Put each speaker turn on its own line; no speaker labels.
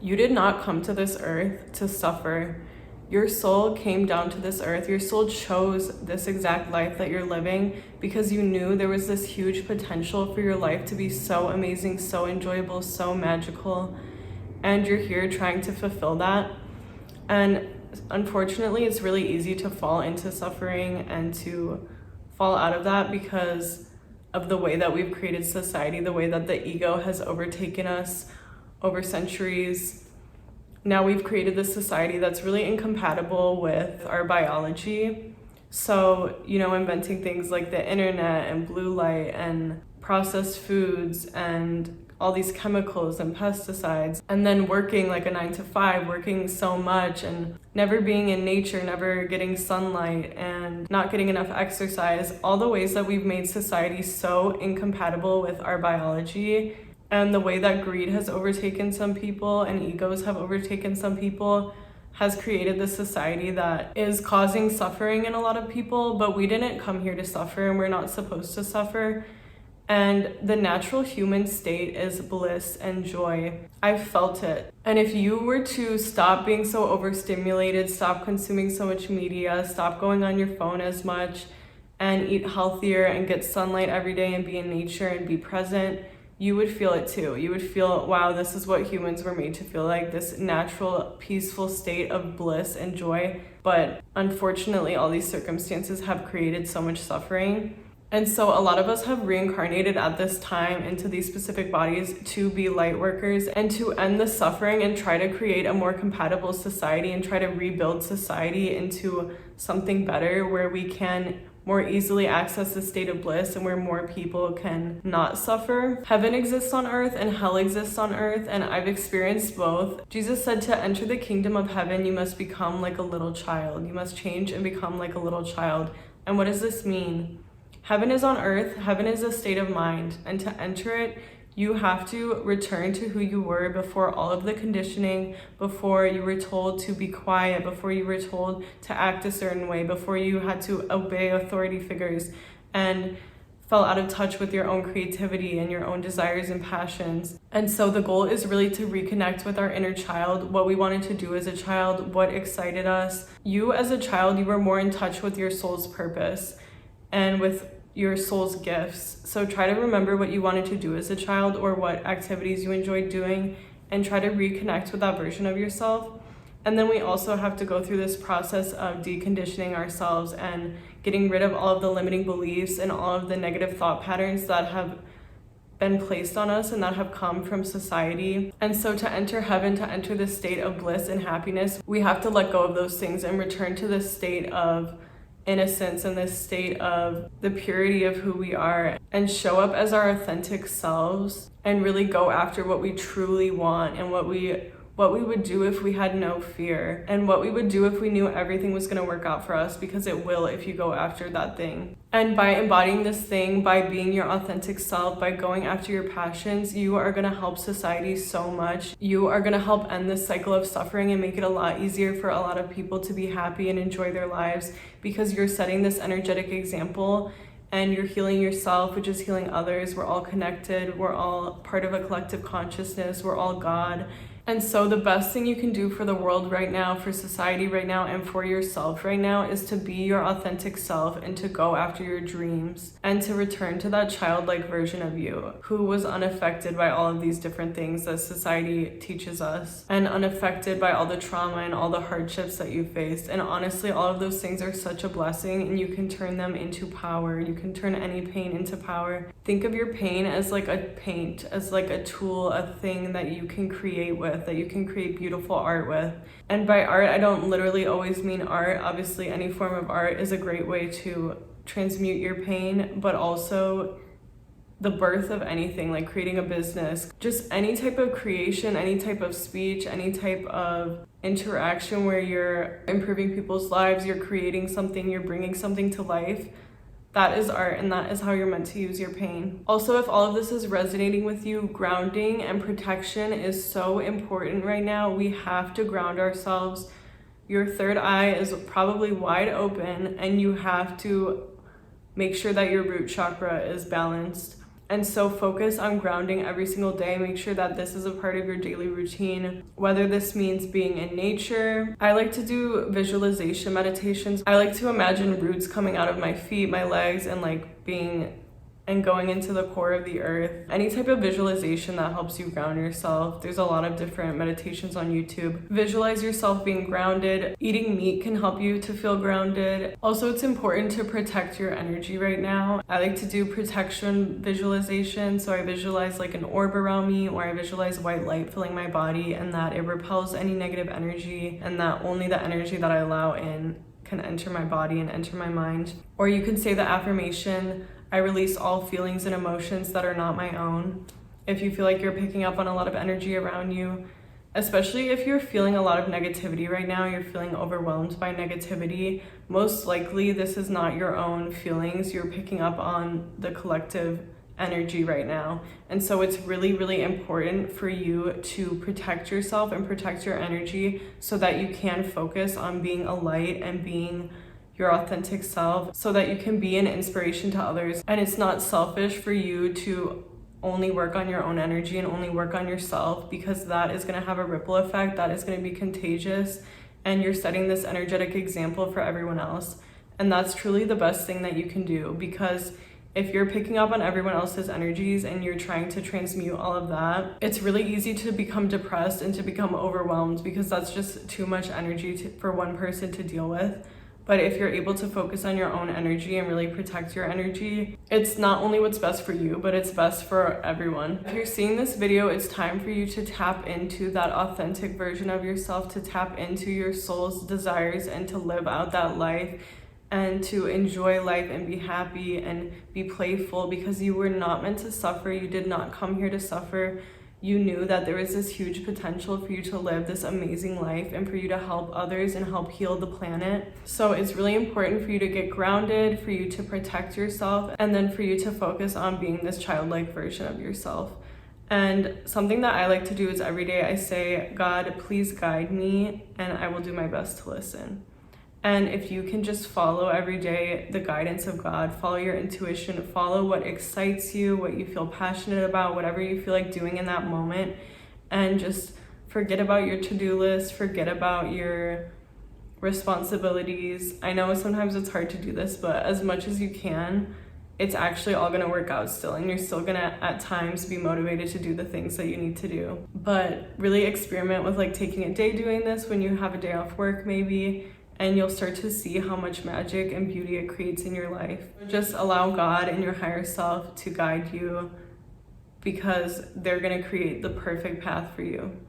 You did not come to this earth to suffer. Your soul came down to this earth. Your soul chose this exact life that you're living because you knew there was this huge potential for your life to be so amazing, so enjoyable, so magical. And you're here trying to fulfill that. And unfortunately, it's really easy to fall into suffering and to fall out of that because of the way that we've created society, the way that the ego has overtaken us over centuries. Now we've created this society that's really incompatible with our biology. So, inventing things like the internet and blue light and processed foods and all these chemicals and pesticides, and then working like a 9 to 5, working so much and never being in nature, never getting sunlight and not getting enough exercise, all the ways that we've made society so incompatible with our biology. And the way that greed has overtaken some people and egos have overtaken some people has created this society that is causing suffering in a lot of people, but we didn't come here to suffer and we're not supposed to suffer. And the natural human state is bliss and joy. I've felt it. And if you were to stop being so overstimulated, stop consuming so much media, stop going on your phone as much, and eat healthier and get sunlight every day and be in nature and be present, you would feel it too. You would feel, wow, this is what humans were made to feel like, this natural, peaceful state of bliss and joy. But unfortunately, all these circumstances have created so much suffering. And so a lot of us have reincarnated at this time into these specific bodies to be light workers and to end the suffering and try to create a more compatible society and try to rebuild society into something better where we can more easily access the state of bliss and where more people can not suffer. Heaven exists on earth and hell exists on earth, and I've experienced both. Jesus said to enter the kingdom of heaven, you must become like a little child. You must change and become like a little child. And what does this mean? Heaven is on earth. Heaven is a state of mind, and to enter it, you have to return to who you were before all of the conditioning, before you were told to be quiet, before you were told to act a certain way, before you had to obey authority figures and fell out of touch with your own creativity and your own desires and passions. And so the goal is really to reconnect with our inner child, what we wanted to do as a child, what excited us. You as a child, you were more in touch with your soul's purpose and with your soul's gifts. So try to remember what you wanted to do as a child or what activities you enjoyed doing and try to reconnect with that version of yourself. And then we also have to go through this process of deconditioning ourselves and getting rid of all of the limiting beliefs and all of the negative thought patterns that have been placed on us and that have come from society. And so to enter heaven, to enter this state of bliss and happiness, we have to let go of those things and return to this state of innocence and this state of the purity of who we are and show up as our authentic selves and really go after what we truly want and what we would do if we had no fear and what we would do if we knew everything was going to work out for us, because it will if you go after that thing. And by embodying this thing, by being your authentic self, by going after your passions, you are going to help society so much. You are going to help end this cycle of suffering and make it a lot easier for a lot of people to be happy and enjoy their lives, because you're setting this energetic example and you're healing yourself, which is healing others. We're all connected. We're all part of a collective consciousness. We're all God. And so the best thing you can do for the world right now, for society right now, and for yourself right now is to be your authentic self and to go after your dreams and to return to that childlike version of you who was unaffected by all of these different things that society teaches us and unaffected by all the trauma and all the hardships that you faced. And honestly, all of those things are such a blessing and you can turn them into power. You can turn any pain into power. Think of your pain as like a paint, as like a tool, a thing that you can create with, that you can create beautiful art with. And by art, I don't literally always mean art. Obviously, any form of art is a great way to transmute your pain, but also the birth of anything, like creating a business, just any type of creation, any type of speech, any type of interaction where you're improving people's lives, you're creating something, you're bringing something to life. That is art, and that is how you're meant to use your pain. Also, if all of this is resonating with you, grounding and protection is so important right now. We have to ground ourselves. Your third eye is probably wide open, and you have to make sure that your root chakra is balanced. And so focus on grounding every single day. Make sure that this is a part of your daily routine, whether this means being in nature. I like to do visualization meditations. I like to imagine roots coming out of my feet, my legs, and like going into the core of the earth. Any type of visualization that helps you ground yourself. There's a lot of different meditations on YouTube. Visualize yourself being grounded. Eating meat can help you to feel grounded. Also, it's important to protect your energy right now. I like to do protection visualization. So I visualize like an orb around me, or I visualize white light filling my body, and that it repels any negative energy, and that only the energy that I allow in can enter my body and enter my mind. Or you can say the affirmation, I release all feelings and emotions that are not my own. If you feel like you're picking up on a lot of energy around you, especially if you're feeling a lot of negativity right now, you're feeling overwhelmed by negativity, most likely this is not your own feelings. You're picking up on the collective energy right now. And so it's really, really important for you to protect yourself and protect your energy so that you can focus on being a light and being your authentic self, so that you can be an inspiration to others. And it's not selfish for you to only work on your own energy and only work on yourself, because that is going to have a ripple effect, that is going to be contagious, and you're setting this energetic example for everyone else. And that's truly the best thing that you can do, because if you're picking up on everyone else's energies and you're trying to transmute all of that, it's really easy to become depressed and to become overwhelmed, because that's just too much energy for one person to deal with. But if you're able to focus on your own energy and really protect your energy, it's not only what's best for you, but it's best for everyone. If you're seeing this video, it's time for you to tap into that authentic version of yourself, to tap into your soul's desires, and to live out that life, and to enjoy life and be happy and be playful, because you were not meant to suffer. You did not come here to suffer. You knew that there was this huge potential for you to live this amazing life and for you to help others and help heal the planet. So it's really important for you to get grounded, for you to protect yourself, and then for you to focus on being this childlike version of yourself. And something that I like to do is every day I say, God, please guide me, and I will do my best to listen. And if you can just follow every day the guidance of God, follow your intuition, follow what excites you, what you feel passionate about, whatever you feel like doing in that moment, and just forget about your to-do list, forget about your responsibilities. I know sometimes it's hard to do this, but as much as you can, it's actually all gonna work out still, and you're still gonna at times be motivated to do the things that you need to do. But really experiment with like taking a day doing this when you have a day off work maybe, and you'll start to see how much magic and beauty it creates in your life. Just allow God and your higher self to guide you, because they're gonna create the perfect path for you.